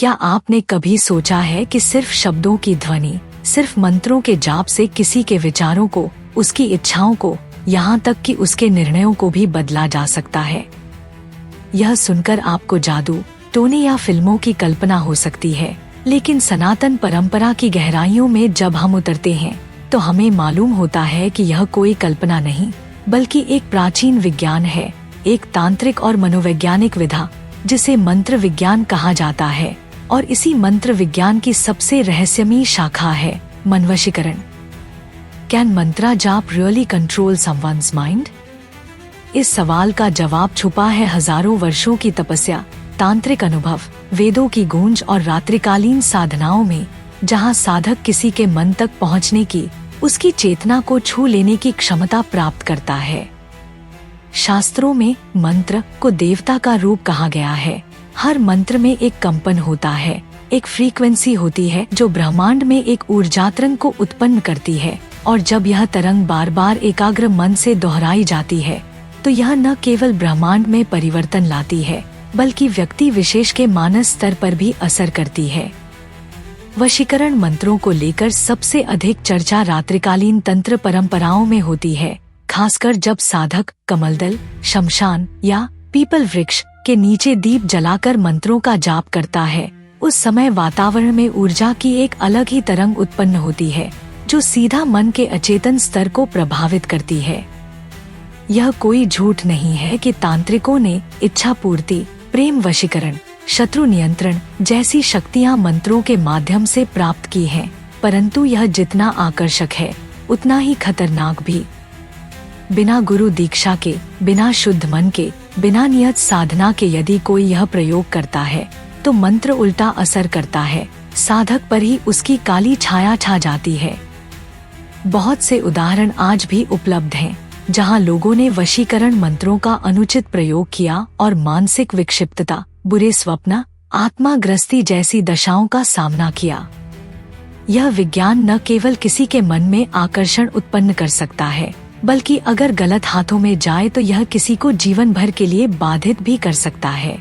क्या आपने कभी सोचा है कि सिर्फ शब्दों की ध्वनि, सिर्फ मंत्रों के जाप से किसी के विचारों को, उसकी इच्छाओं को, यहाँ तक कि उसके निर्णयों को भी बदला जा सकता है? यह सुनकर आपको जादू टोने या फिल्मों की कल्पना हो सकती है, लेकिन सनातन परंपरा की गहराइयों में जब हम उतरते हैं तो हमें मालूम होता है कि यह कोई कल्पना नहीं बल्कि एक प्राचीन विज्ञान है, एक तांत्रिक और मनोवैज्ञानिक विधा जिसे मंत्र विज्ञान कहा जाता है। और इसी मंत्र विज्ञान की सबसे रहस्यमयी शाखा है मनवशीकरण। कैन मंत्रा जाप रियली कंट्रोल समवन्स माइंड? इस सवाल का जवाब छुपा है हजारों वर्षों की तपस्या, तांत्रिक अनुभव, वेदों की गूंज और रात्रिकालीन साधनाओं में, जहां साधक किसी के मन तक पहुंचने की, उसकी चेतना को छू लेने की क्षमता प्राप्त करता है। शास्त्रों में मंत्र को देवता का रूप कहा गया है। हर मंत्र में एक कंपन होता है, एक फ्रीक्वेंसी होती है जो ब्रह्मांड में एक ऊर्जा तरंग को उत्पन्न करती है, और जब यह तरंग बार बार एकाग्र मन से दोहराई जाती है तो यह न केवल ब्रह्मांड में परिवर्तन लाती है बल्कि व्यक्ति विशेष के मानस स्तर पर भी असर करती है। वशीकरण मंत्रों को लेकर सबसे अधिक चर्चा रात्रिकालीन तंत्र परंपराओं में होती है, खासकर जब साधक कमलदल, शमशान या पीपल वृक्ष के नीचे दीप जलाकर मंत्रों का जाप करता है। उस समय वातावरण में ऊर्जा की एक अलग ही तरंग उत्पन्न होती है जो सीधा मन के अचेतन स्तर को प्रभावित करती है। यह कोई झूठ नहीं है कि तांत्रिकों ने इच्छा पूर्ति, प्रेम वशीकरण, शत्रु नियंत्रण जैसी शक्तियां मंत्रों के माध्यम से प्राप्त की हैं, परंतु यह जितना आकर्षक है उतना ही खतरनाक भी। बिना गुरु दीक्षा के, बिना शुद्ध मन के, बिना नियत साधना के यदि कोई यह प्रयोग करता है तो मंत्र उल्टा असर करता है, साधक पर ही उसकी काली छाया छा जाती है। बहुत से उदाहरण आज भी उपलब्ध हैं जहां लोगों ने वशीकरण मंत्रों का अनुचित प्रयोग किया और मानसिक विक्षिप्तता, बुरे स्वप्न, आत्माग्रस्ती जैसी दशाओं का सामना किया। यह विज्ञान न केवल किसी के मन में आकर्षण उत्पन्न कर सकता है बल्कि अगर गलत हाथों में जाए तो यह किसी को जीवन भर के लिए बाधित भी कर सकता है।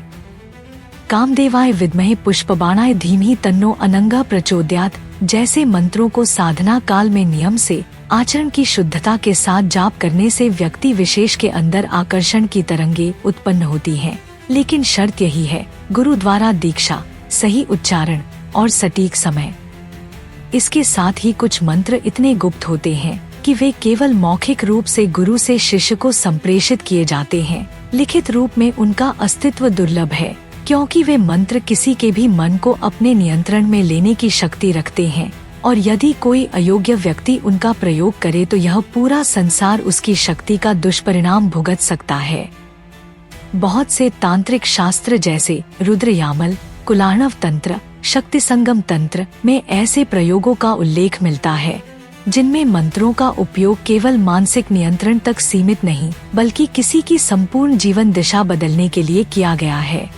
कामदेवाय विद्महे पुष्पबाणाय धीमहि तन्नो अनंगा प्रचोदयात् जैसे मंत्रों को साधना काल में नियम से, आचरण की शुद्धता के साथ जाप करने से व्यक्ति विशेष के अंदर आकर्षण की तरंगे उत्पन्न होती हैं। लेकिन शर्त यही है, गुरु द्वारा दीक्षा, सही उच्चारण और सटीक समय। इसके साथ ही कुछ मंत्र इतने गुप्त होते हैं कि वे केवल मौखिक रूप से गुरु से शिष्य को संप्रेषित किए जाते हैं। लिखित रूप में उनका अस्तित्व दुर्लभ है क्योंकि वे मंत्र किसी के भी मन को अपने नियंत्रण में लेने की शक्ति रखते हैं, और यदि कोई अयोग्य व्यक्ति उनका प्रयोग करे तो यह पूरा संसार उसकी शक्ति का दुष्परिणाम भुगत सकता है। बहुत से तांत्रिक शास्त्र जैसे रुद्र यामल, कुलार्णव तंत्र, शक्ति संगम तंत्र में ऐसे प्रयोगों का उल्लेख मिलता है जिनमें मंत्रों का उपयोग केवल मानसिक नियंत्रण तक सीमित नहीं बल्कि किसी की संपूर्ण जीवन दिशा बदलने के लिए किया गया है।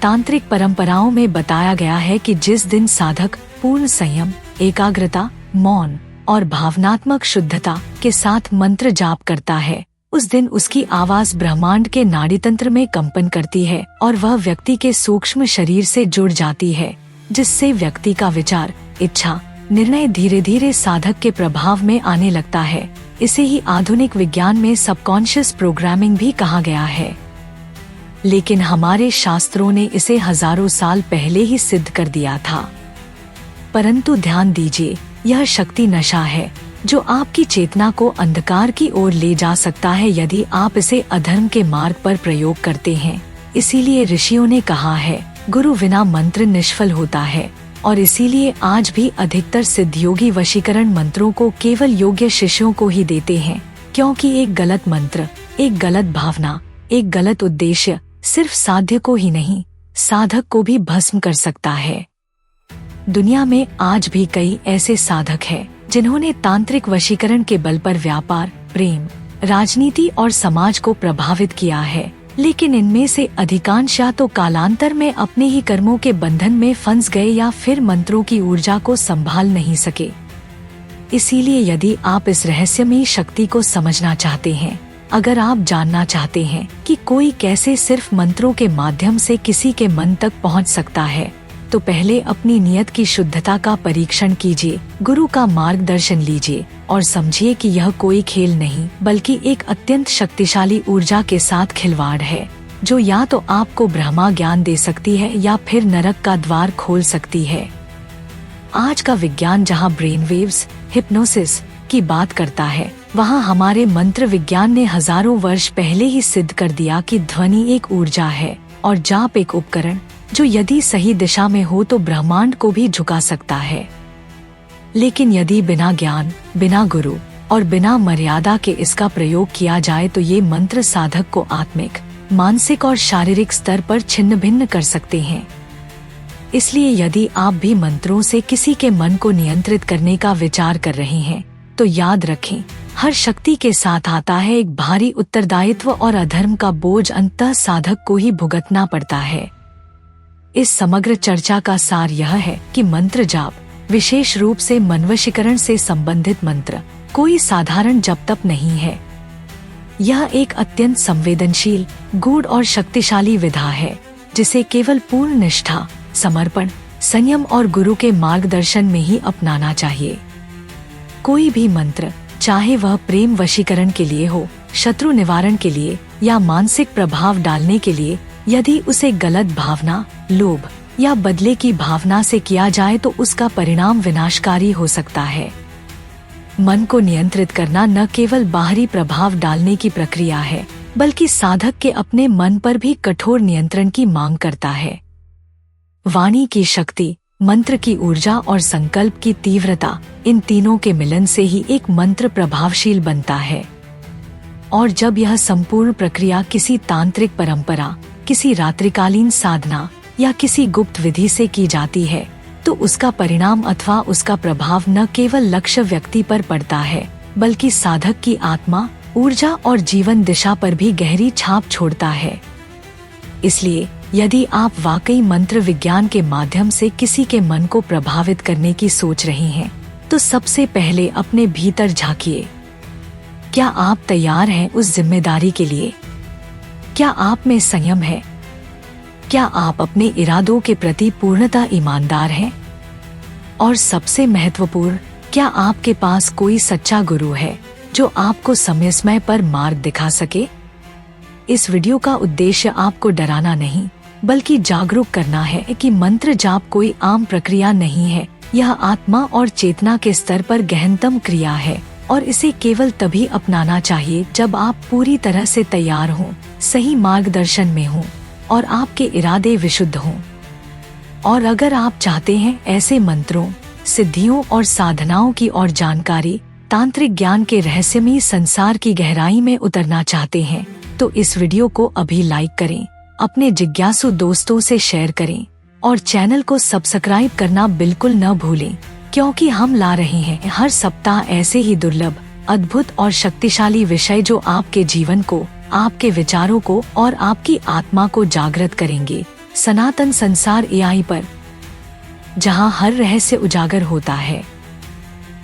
तांत्रिक परंपराओं में बताया गया है कि जिस दिन साधक पूर्ण संयम, एकाग्रता, मौन और भावनात्मक शुद्धता के साथ मंत्र जाप करता है, उस दिन उसकी आवाज ब्रह्मांड के नाड़ी तंत्र में कंपन करती है और वह व्यक्ति के सूक्ष्म शरीर से जुड़ जाती है, जिससे व्यक्ति का विचार, इच्छा, निर्णय धीरे धीरे साधक के प्रभाव में आने लगता है। इसे ही आधुनिक विज्ञान में सबकॉन्शियस प्रोग्रामिंग भी कहा गया है। लेकिन हमारे शास्त्रों ने इसे हजारों साल पहले ही सिद्ध कर दिया था। परंतु ध्यान दीजिए, यह शक्ति नशा है जो आपकी चेतना को अंधकार की ओर ले जा सकता है यदि आप इसे अधर्म के मार्ग पर प्रयोग करते हैं। इसीलिए ऋषियों ने कहा है, गुरु बिना मंत्र निष्फल होता है, और इसीलिए आज भी अधिकतर सिद्धयोगी वशीकरण मंत्रों को केवल योग्य शिष्यों को ही देते हैं, क्योंकि एक गलत मंत्र, एक गलत भावना, एक गलत उद्देश्य सिर्फ साध्य को ही नहीं, साधक को भी भस्म कर सकता है। दुनिया में आज भी कई ऐसे साधक हैं जिन्होंने तांत्रिक वशीकरण के बल पर व्यापार, प्रेम, राजनीति और समाज को प्रभावित किया है, लेकिन इनमें से अधिकांश या तो कालांतर में अपने ही कर्मों के बंधन में फंस गए या फिर मंत्रों की ऊर्जा को संभाल नहीं सके। इसीलिए यदि आप इस रहस्यमयी शक्ति को समझना चाहते हैं, अगर आप जानना चाहते हैं कि कोई कैसे सिर्फ मंत्रों के माध्यम से किसी के मन तक पहुंच सकता है, तो पहले अपनी नियत की शुद्धता का परीक्षण कीजिए, गुरु का मार्गदर्शन लीजिए और समझिए कि यह कोई खेल नहीं बल्कि एक अत्यंत शक्तिशाली ऊर्जा के साथ खिलवाड़ है, जो या तो आपको ब्रह्मा ज्ञान दे सकती है या फिर नरक का द्वार खोल सकती है। आज का विज्ञान जहां ब्रेन वेव्स, हिप्नोसिस की बात करता है, वहां हमारे मंत्र विज्ञान ने हजारों वर्ष पहले ही सिद्ध कर दिया कि ध्वनि एक ऊर्जा है और जाप एक उपकरण, जो यदि सही दिशा में हो तो ब्रह्मांड को भी झुका सकता है। लेकिन यदि बिना ज्ञान, बिना गुरु और बिना मर्यादा के इसका प्रयोग किया जाए तो ये मंत्र साधक को आत्मिक, मानसिक और शारीरिक स्तर पर छिन्न भिन्न कर सकते हैं। इसलिए यदि आप भी मंत्रों से किसी के मन को नियंत्रित करने का विचार कर रहे हैं तो याद रखें, हर शक्ति के साथ आता है एक भारी उत्तरदायित्व और अधर्म का बोझ अंततः साधक को ही भुगतना पड़ता है। इस समग्र चर्चा का सार यह है कि मंत्र जाप, विशेष रूप से मनवशीकरण से संबंधित मंत्र, कोई साधारण जप तप नहीं है। यह एक अत्यंत संवेदनशील, गूढ़ और शक्तिशाली विधा है, जिसे केवल पूर्ण निष्ठा, समर्पण, संयम और गुरु के मार्गदर्शन में ही अपनाना चाहिए। कोई भी मंत्र, चाहे वह प्रेम वशीकरण के लिए हो, शत्रु निवारण के लिए या मानसिक प्रभाव डालने के लिए, यदि उसे गलत भावना, लोभ या बदले की भावना से किया जाए तो उसका परिणाम विनाशकारी हो सकता है। मन को नियंत्रित करना न केवल बाहरी प्रभाव डालने की प्रक्रिया है, बल्कि साधक के अपने मन पर भी कठोर नियंत्रण की मांग करता है। वाणी की शक्ति, मंत्र की ऊर्जा और संकल्प की तीव्रता, इन तीनों के मिलन से ही एक मंत्र प्रभावशील बनता है। और जब यह संपूर्ण प्रक्रिया किसी तांत्रिक परंपरा, किसी रात्रिकालीन साधना या किसी गुप्त विधि से की जाती है, तो उसका परिणाम अथवा उसका प्रभाव न केवल लक्ष्य व्यक्ति पर पड़ता है, बल्कि साधक की आत्मा, ऊर्जा और जीवन दिशा पर भी गहरी छाप छोड़ता है। इसलिए यदि आप वाकई मंत्र विज्ञान के माध्यम से किसी के मन को प्रभावित करने की सोच रहे हैं, तो सबसे पहले अपने भीतर झांकिए। क्या आप तैयार हैं उस जिम्मेदारी के लिए? क्या आप में संयम है? क्या आप अपने इरादों के प्रति पूर्णतः ईमानदार हैं? और सबसे महत्वपूर्ण, क्या आपके पास कोई सच्चा गुरु है जो आपको समय समय पर मार्ग दिखा सके? इस वीडियो का उद्देश्य आपको डराना नहीं, बल्कि जागरूक करना है कि मंत्र जाप कोई आम प्रक्रिया नहीं है। यह आत्मा और चेतना के स्तर पर गहनतम क्रिया है और इसे केवल तभी अपनाना चाहिए जब आप पूरी तरह से तैयार हों, सही मार्गदर्शन में हों और आपके इरादे विशुद्ध हों। और अगर आप चाहते हैं ऐसे मंत्रों, सिद्धियों और साधनाओं की और जानकारी, तांत्रिक ज्ञान के रहस्यमयी संसार की गहराई में उतरना चाहते हैं, तो इस वीडियो को अभी लाइक करें, अपने जिज्ञासु दोस्तों से शेयर करें और चैनल को सब्सक्राइब करना बिल्कुल न भूलें, क्योंकि हम ला रहे हैं हर सप्ताह ऐसे ही दुर्लभ, अद्भुत और शक्तिशाली विषय जो आपके जीवन को, आपके विचारों को और आपकी आत्मा को जागृत करेंगे। सनातन संसार AI पर, जहां हर रहस्य उजागर होता है।